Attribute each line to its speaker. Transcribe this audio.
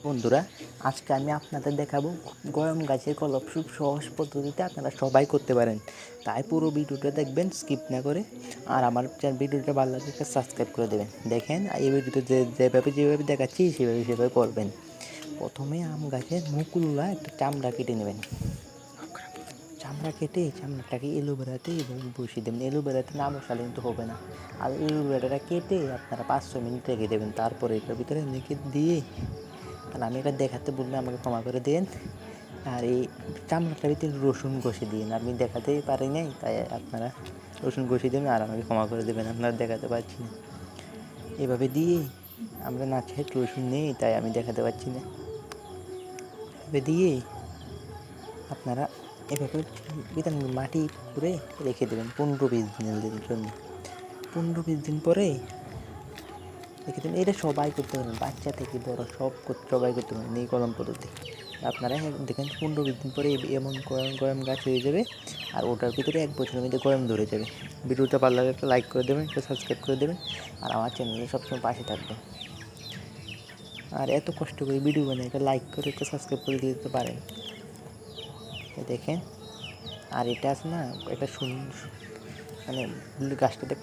Speaker 1: বন্ধুরা, আজকে আমি আপনাদের দেখাবো গরম গাছের কলম খুব সহজ পদ্ধতিতে আপনারা সবাই করতে পারেন। তাই পুরো ভিডিওটা দেখবেন স্কিপ না করে। আর আমার ভিডিওটা ভালো লাগলে একটা সাবস্ক্রাইব করে দেবেন। দেখেন এই ভিডিওতে যেভাবে দেখাচ্ছি সেভাবে করবেন। প্রথমে আম গাছের মুকুলগুলা একটা চামড়া কেটে নেবেন। চামড়াটাকে এলোভেরাতে এভাবে বসিয়ে দেবেন। এলোভেরাতে না বসালে কিন্তু হবে না। আর এলোভেরাটা কেটে আপনারা 5-6 মিনিট রেখে দেবেন। তারপরে এটার ভিতরে রেখে দিয়ে, তাহলে আমি এটা দেখাতে বললে আমাকে ক্ষমা করে দেন। আর এই চামড়াটার ভিতরে রসুন ঘষে দিন। আমি দেখাতেই পারি নাই, তাই আপনারা রসুন ঘষে দেবেন আর আমাকে ক্ষমা করে দেবেন, আপনারা দেখাতে পারছি না। এভাবে দিয়ে আমরা না খেয়ে রসুন নেই, তাই আমি দেখাতে পারছি না। এভাবে দিয়ে আপনারা এভাবে মাটি করে রেখে দেবেন 15-20 দিনের জন্য। 15-20 দিন পরে রেখে দেবেন। এটা সবাই করতে পারেন, বাচ্চা থেকে বড় সবাই করতে পারেন এই কলম পদ্ধতি। আপনারা দেখেন 15-20 দিন পরে এমন গরম গাছ হয়ে যাবে। আর ওটার ভিতরে 1 বছরের মধ্যে গরম ধরে যাবে। ভিডিওটা ভালো লাগলে একটা লাইক করে দেবেন, একটা সাবস্ক্রাইব করে দেবেন। আর আমার চ্যানেলে সবসময় পাশে থাকবেন। আর এত কষ্ট করে ভিডিও বানাই, একটা লাইক করে একটা সাবস্ক্রাইব করে দিতে পারেন। দেখেন, আর এটা আছে না, এটা মানে গাছটাতে